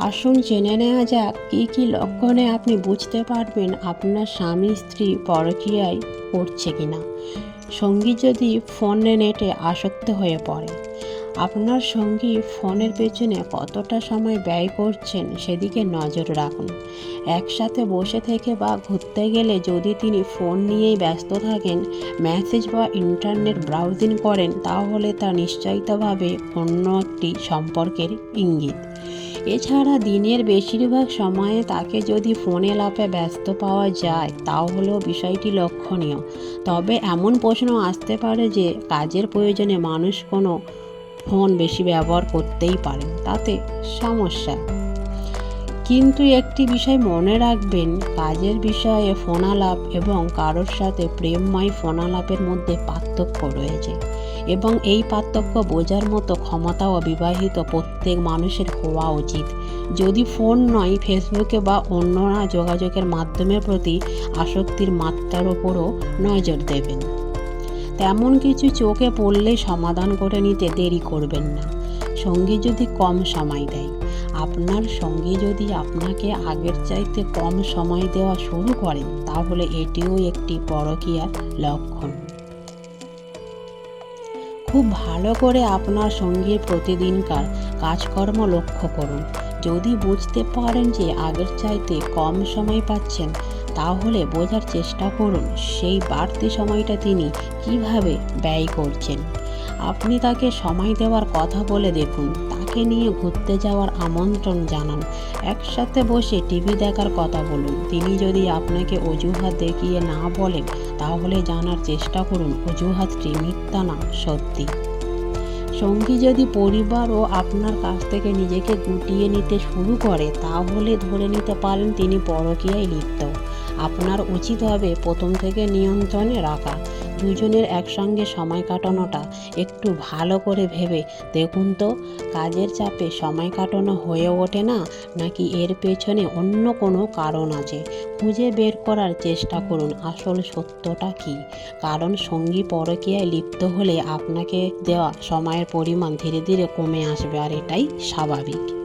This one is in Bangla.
আসুন জেনে নেওয়া যাক কী কী লক্ষণে আপনি বুঝতে পারবেন আপনার স্বামী স্ত্রী পরকীয়ায় পড়ছে কিনা। সঙ্গী যদি ফোনে নেটে আসক্ত হয়ে পড়ে, আপনার সঙ্গী ফোনের পেছনে কতটা সময় ব্যয় করছেন সেদিকে নজর রাখুন। একসাথে বসে থেকে বা ঘুরতে গেলে যদি তিনি ফোন নিয়েই ব্যস্ত থাকেন, মেসেজ বা ইন্টারনেট ব্রাউজিং করেন, তাহলে তা নিশ্চয়তভাবে অন্য একটি সম্পর্কের ইঙ্গিত। এছাড়া দিনের বেশিরভাগ সময়ে তাকে যদি ফোনে লাপে ব্যস্ত পাওয়া যায়, তাহলেও বিষয়টি লক্ষণীয়। তবে এমন প্রশ্ন আসতে পারে যে কাজের প্রয়োজনে মানুষ কোনো ফোন বেশি ব্যবহার করতেই পারেন, তাতে সমস্যা। কিন্তু একটি বিষয় মনে রাখবেন, কাজের বিষয়ে ফোনালাপ এবং কারোর সাথে প্রেমময় ফোনালাপের মধ্যে পার্থক্য রয়েছে, এবং এই পার্থক্য বোঝার মতো ক্ষমতাও বিবাহিত প্রত্যেক মানুষের হওয়া উচিত। যদি ফোন নয়, ফেসবুকে বা অন্যরা যোগাযোগের মাধ্যমের প্রতি আসক্তির মাত্রার ওপরও নজর দেবেন। তেমন কিছু চোখে পড়লে সমাধান করে নিতে দেরি করবেন না। সঙ্গী যদি কম সময় দেয়, আপনার সঙ্গী যদি আপনাকে আগের চাইতে কম সময় দেওয়া শুরু করেন, তাহলে এটিও একটি পরকীয়ার লক্ষণ। খুব ভালো করে আপনার সঙ্গীর প্রতিদিনকার কাজকর্ম লক্ষ্য করুন। যদি বুঝতে পারেন যে আগের চাইতে কম সময় পাচ্ছেন, তাহলে বোঝার চেষ্টা করুন সেই বাড়তি সময়টা তিনি কিভাবে ব্যয় করছেন। আপনি তাকে সময় দেওয়ার কথা বলে দেখুন, তাকে নিয়ে ঘুরতে যাওয়ার আমন্ত্রণ জানান, একসাথে বসে টিভি দেখার কথা বলুন। তিনি যদি আপনাকে অজুহাত দেখিয়ে না বলেন, তাহলে জানার চেষ্টা করুন অজুহাতটি মিথ্যা না সত্যি। সঙ্গী যদি পরিবার ও আপনার কাছ থেকে নিজেকে গুটিয়ে নিতে শুরু করে, তাহলে ধরে নিতে পারেন তিনি পরকীয়ায় লিপ্ত। আপনার উচিত হবে প্রথম থেকে নিয়ন্ত্রণে রাখা। দুজনের একসঙ্গে সময় কাটানোটা একটু ভালো করে ভেবে দেখুন তো, কাজের চাপে সময় কাটানো হয়ে ওঠে না, নাকি এর পেছনে অন্য কোনো কারণ আছে। খুঁজে বের করার চেষ্টা করুন আসল সত্যটা কী। কারণ সঙ্গী পরকীয়ায় লিপ্ত হলে আপনাকে দেওয়া সময়ের পরিমাণ ধীরে ধীরে কমে আসবে, আর এটাই স্বাভাবিক।